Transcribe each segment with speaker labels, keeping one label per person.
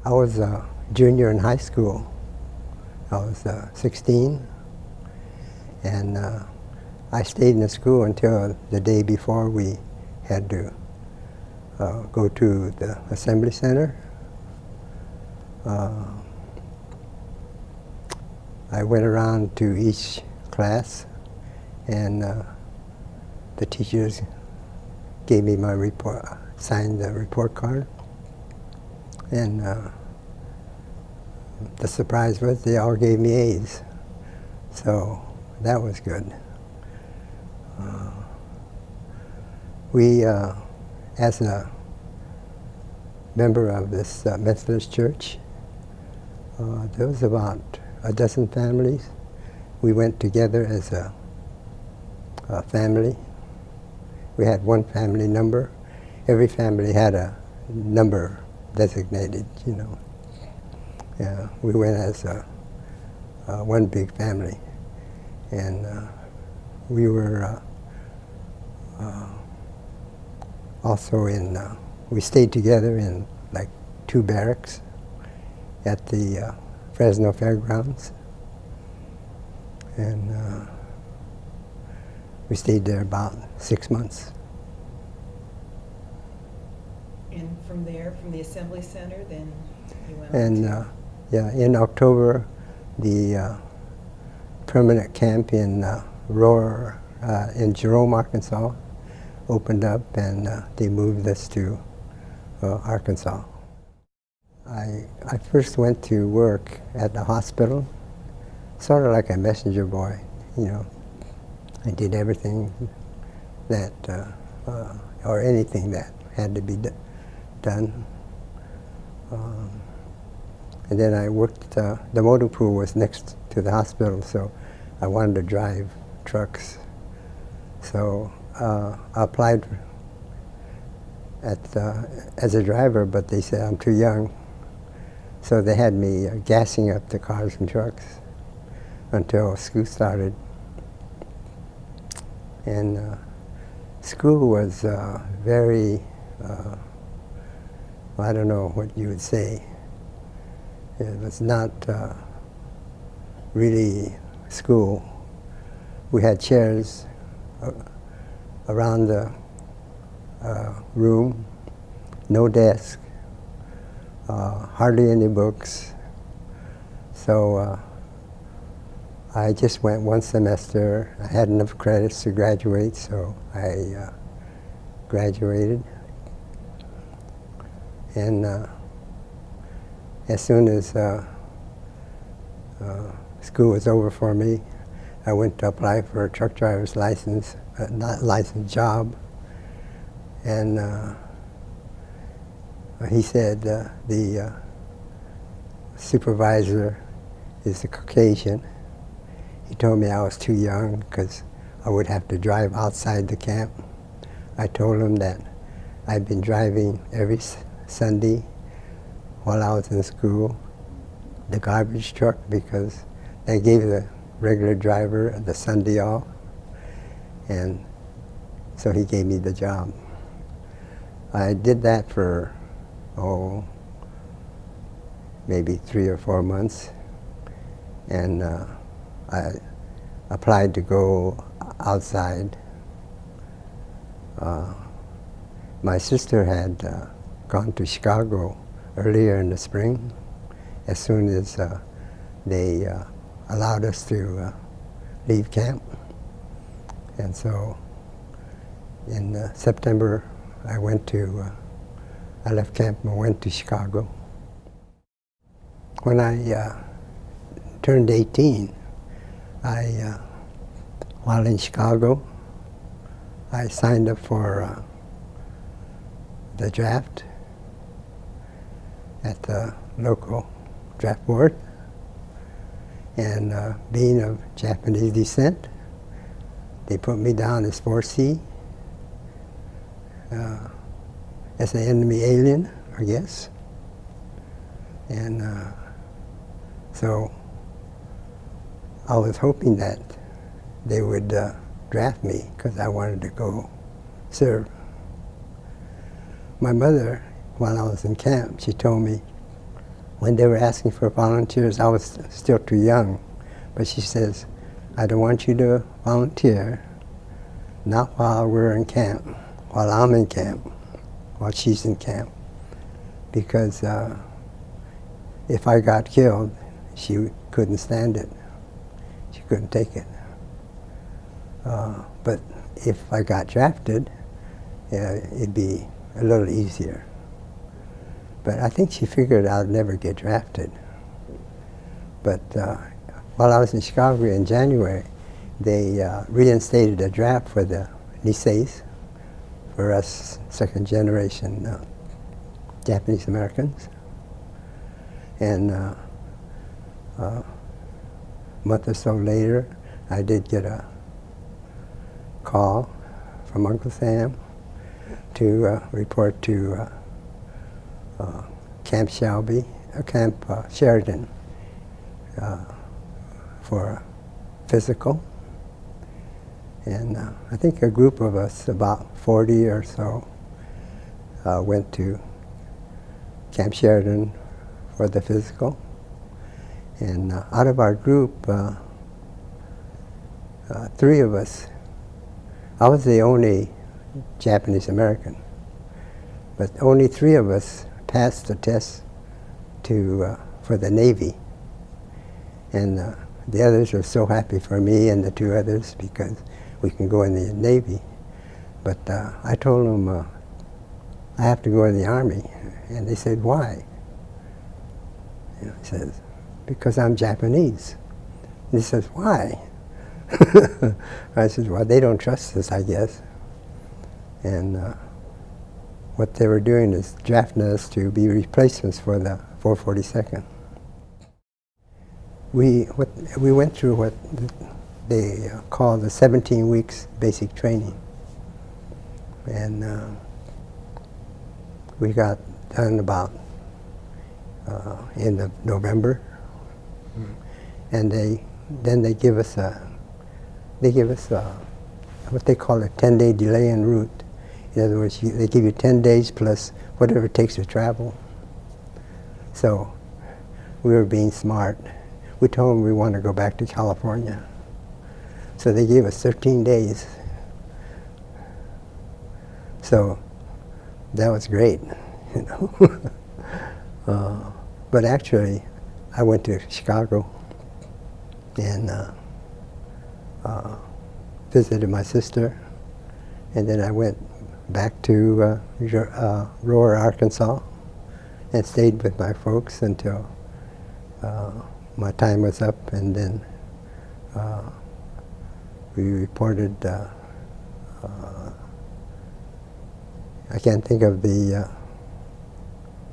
Speaker 1: I was a junior in high school. I was 16, and I stayed in the school until the day before we had to go to the Assembly Center. I went around to each class, and the teachers gave me my report, signed the report card, and the surprise was they all gave me A's, so that was good. We, as a member of this Methodist church, there was about a dozen families. We went together as a family. We had one family number. Every family had a number designated, you know. Yeah, we went as one big family, and we were also in. We stayed together in like 2 barracks at the Fresno Fairgrounds, and we stayed there about 6 months.
Speaker 2: And from there, from the Assembly Center, then you went
Speaker 1: And
Speaker 2: on to...
Speaker 1: yeah, in October, the permanent camp in Rohwer, in Jerome, Arkansas, opened up, and they moved us to Arkansas. I first went to work at the hospital, sort of like a messenger boy, you know. I did everything that, or anything that had to be done. And then I worked, the motor pool was next to the hospital, so I wanted to drive trucks. So I applied as a driver, but they said I'm too young. So they had me gassing up the cars and trucks until school started. And school was very, I don't know what you would say. It was not really school. We had chairs around the room, no desk, hardly any books. So I just went one semester. I had enough credits to graduate, so I graduated. And as soon as school was over for me, I went to apply for a truck driver's license, not licensed job. And he said the supervisor is a Caucasian. He told me I was too young because I would have to drive outside the camp. I told him that I'd been driving every Sunday while I was in school, the garbage truck, because they gave the regular driver the Sunday off, and so he gave me the job. I did that for, maybe 3 or 4 months, and I applied to go outside. My sister had gone to Chicago earlier in the spring, as soon as they allowed us to leave camp. And so in September, I left camp and went to Chicago. When I turned 18, while in Chicago, I signed up for the draft at the local draft board. And being of Japanese descent, they put me down as 4C, as an enemy alien, I guess. And so I was hoping that they would draft me because I wanted to go serve. My mother, while I was in camp, she told me, when they were asking for volunteers, I was still too young. But she says, I don't want you to volunteer, not while we're in camp, while I'm in camp, while she's in camp. Because if I got killed, she couldn't stand it. She couldn't take it. But if I got drafted, it'd be a little easier. But I think she figured I'd never get drafted. But while I was in Chicago in January, they reinstated a draft for the Niseis, for us second generation Japanese Americans. And a month or so later, I did get a call from Uncle Sam to report to Camp Sheridan for physical. And I think a group of us, about 40 or so, went to Camp Sheridan for the physical. And out of our group, 3 of us, I was the only Japanese American, but only 3 of us passed the test for the Navy. And the others were so happy for me and the 2 others because we can go in the Navy. But I told them I have to go in the Army. And they said, why? And I said, because I'm Japanese. And he says, why? I said, well, they don't trust us, I guess. And what they were doing is drafting us to be replacements for the 442nd. We went through what they call the 17 weeks basic training. And we got done about end of November. And then they give us what they call a 10-day delay en route. In other words, they give you 10 days plus whatever it takes to travel. So we were being smart. We told them we want to go back to California. So they gave us 13 days. So that was great, you know. But actually, I went to Chicago and visited my sister, and then I went back to Rohwer, Arkansas, and stayed with my folks until my time was up, and then we reported, I can't think of the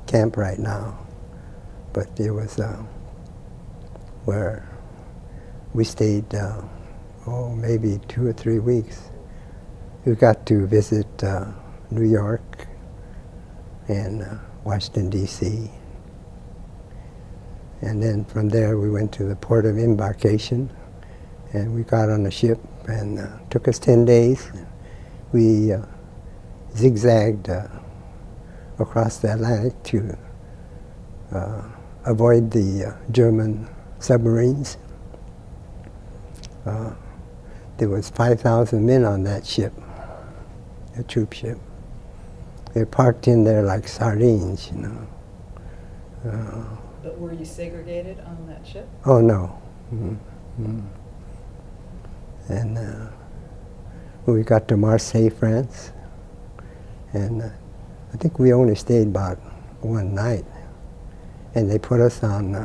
Speaker 1: camp right now, but it was where we stayed, maybe 2 or 3 weeks. We got to visit New York and Washington, D.C. And then from there we went to the port of embarkation, and we got on a ship, and took us 10 days. We zigzagged across the Atlantic to avoid the German submarines. There was 5,000 men on that ship, a troop ship. They parked in there like sardines, you know.
Speaker 2: But were you segregated on that ship?
Speaker 1: Oh, no. And when we got to Marseille, France, and I think we only stayed about 1 night, and they put us on,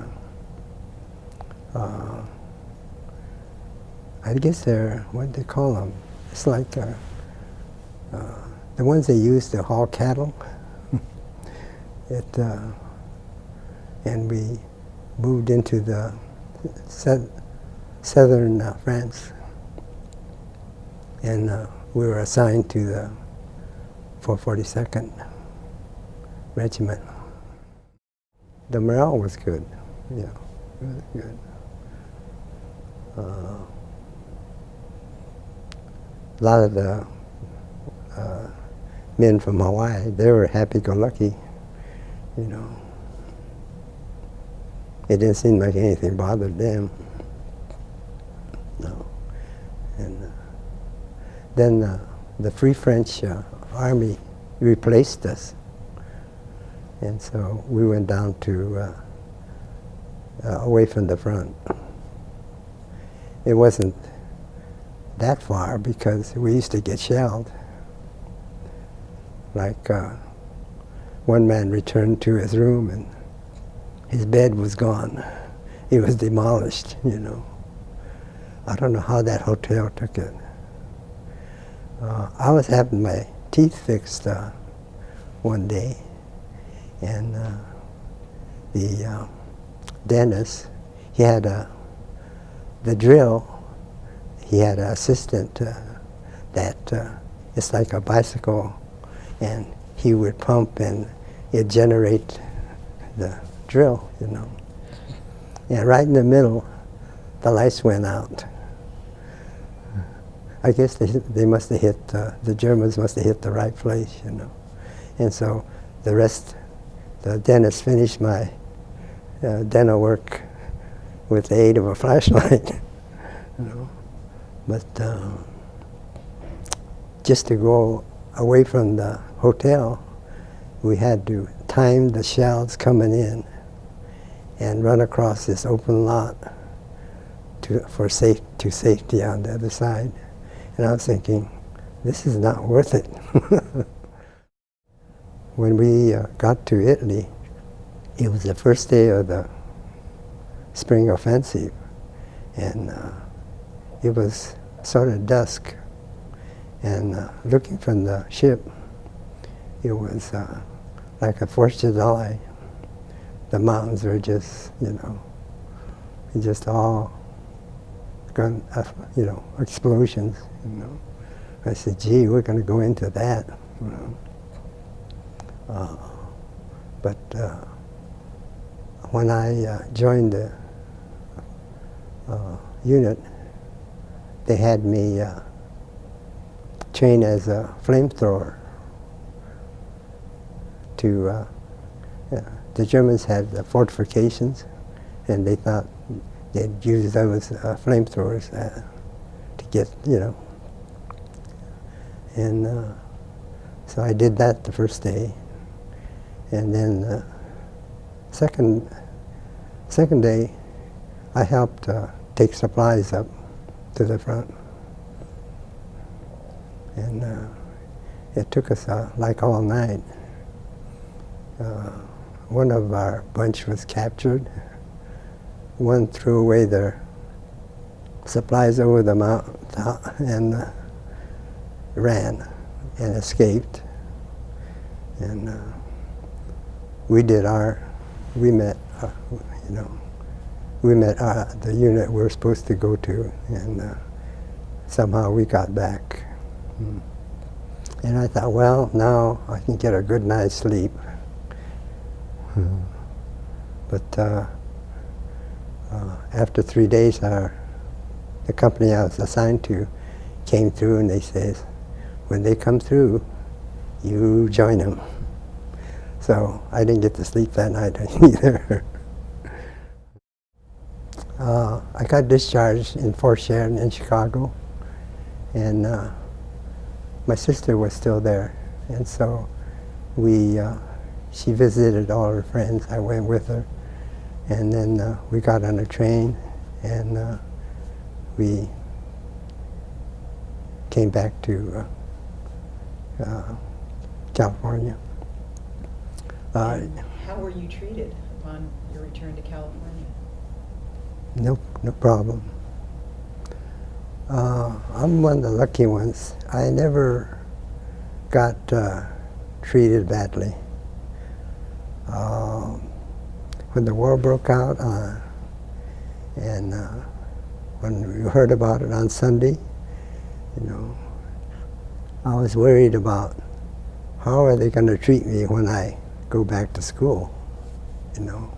Speaker 1: I guess they're, what do they call them? It's like the ones they use to haul cattle. And we moved into the southern France, and we were assigned to the 442nd Regiment. The morale was good, yeah, really good. A lot of the men from Hawaii, they were happy-go-lucky, you know. it didn't seem like anything bothered them. No. And then the Free French Army replaced us. And so we went down to away from the front. It wasn't that far because we used to get shelled. Like one man returned to his room and his bed was gone. It was demolished, you know. I don't know how that hotel took it. I was having my teeth fixed one day, and the dentist, he had the drill. He had an assistant that it's like a bicycle, and he would pump and it'd generate the drill, you know. And right in the middle, the lights went out. I guess they must have hit, the Germans must have hit the right place, you know. And so the dentist finished my dental work with the aid of a flashlight, you know. But just to go away from the hotel, we had to time the shells coming in and run across this open lot to safety on the other side. And I was thinking, this is not worth it. When we got to Italy, it was the first day of the spring offensive, and it was sort of dusk. And looking from the ship, it was like a 4th of July. The mountains were just, you know, just all gun, you know, explosions, you know. I said, gee, we're going to go into that, you know. But when I joined the unit, they had me trained as a flamethrower. The Germans had fortifications, and they thought they'd use those flamethrowers to get, you know. And so I did that the first day. And then second day, I helped take supplies up to the front. And it took us like all night. One of our bunch was captured. One threw away their supplies over the mountain and ran and escaped. And we met the unit we were supposed to go to, and somehow we got back. And I thought, well, now I can get a good night's sleep. But after 3 days, the company I was assigned to came through, and they says, when they come through, you join them. So I didn't get to sleep that night either. I got discharged in Fort Sheridan in Chicago, and my sister was still there, and so she visited all her friends. I went with her, and then we got on a train, and we came back to California.
Speaker 2: How were you treated upon your return to California?
Speaker 1: No problem. I'm one of the lucky ones. I never got treated badly. When the war broke out, and when we heard about it on Sunday, you know, I was worried about how are they going to treat me when I go back to school, you know.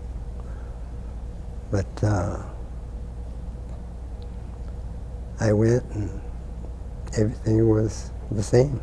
Speaker 1: But I went, and everything was the same.